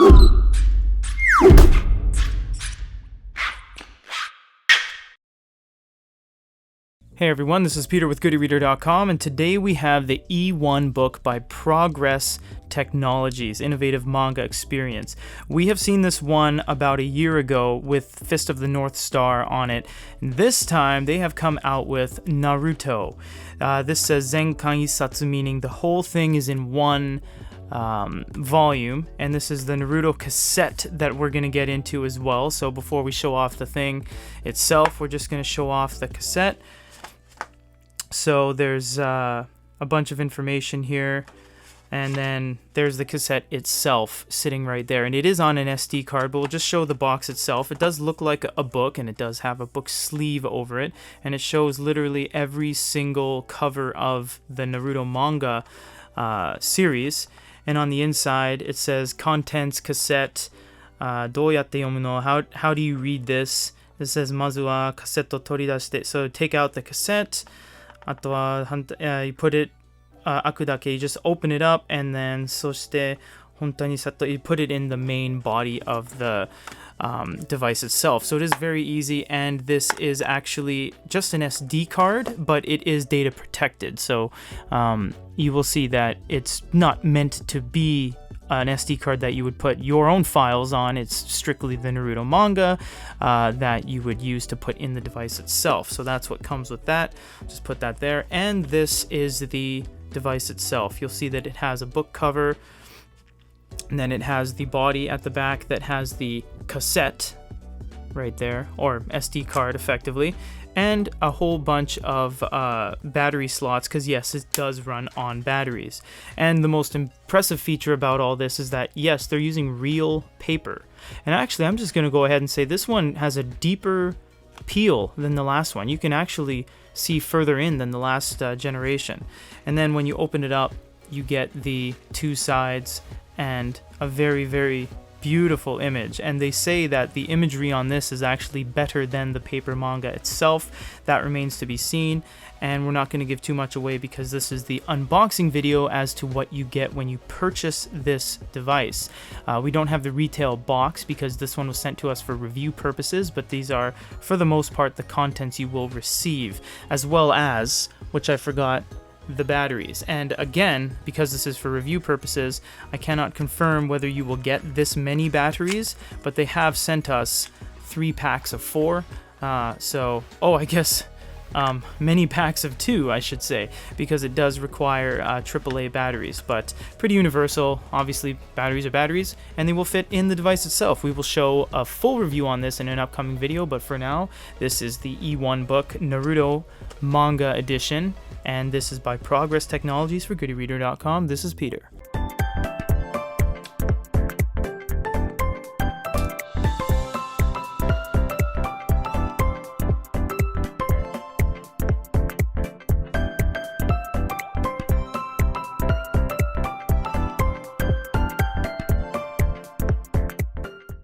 Hey everyone, this is Peter with GoodieReader.com, and today we have the eOne book by Progress Technologies, Innovative Manga Experience. We have seen this one about a year ago with Fist of the North Star on it. And this time they have come out with Naruto. This says Zenkai Satsu, meaning the whole thing is in one volume, and this is the Naruto Cassette that we're going to get into as well. So before we show off the thing itself, we're just going to show off the cassette. So there's a bunch of information here, and then there's the cassette itself sitting right there, and it is on an SD card, but we'll just show the box itself. It does look like a book, and it does have a book sleeve over it, and it shows literally every single cover of the Naruto manga series. And on the inside it says contents cassette, どうやって読むの? How do you read this? It says まずはカセット取り出して, so take out the cassette. あとは you put it 開くだけ, you just open it up, and then そして本当にさっと you put it in the main body of the device itself. So it is very easy, and this is actually just an SD card, but it is data protected. So you will see that it's not meant to be an SD card that you would put your own files on. It's strictly the Naruto manga that you would use to put in the device itself. So that's what comes with that. Just put that there. And this is the device itself. You'll see that it has a book cover, and then it has the body at the back that has the cassette right there, or SD card effectively, and a whole bunch of battery slots, because yes, it does run on batteries. And the most impressive feature about all this is that yes, they're using real paper. And actually, I'm just going to go ahead and say this one has a deeper peel than the last one. You can actually see further in than the last generation. And then when you open it up, you get the two sides and a very, very beautiful image. And they say that the imagery on this is actually better than the paper manga itself. That remains to be seen, and we're not going to give too much away because this is the unboxing video as to what you get when you purchase this device. We don't have the retail box because this one was sent to us for review purposes, but these are for the most part the contents you will receive, as well as, which I forgot, the batteries. And again, because this is for review purposes, I cannot confirm whether you will get this many batteries, but they have sent us 3 packs of 4. I guess many packs of 2, I should say, because it does require AAA batteries, but pretty universal. Obviously, batteries are batteries, and they will fit in the device itself. We will show a full review on this in an upcoming video, but for now, this is the eOne book, Naruto Manga Edition, and this is by Progress Technologies for GoodieReader.com. This is Peter.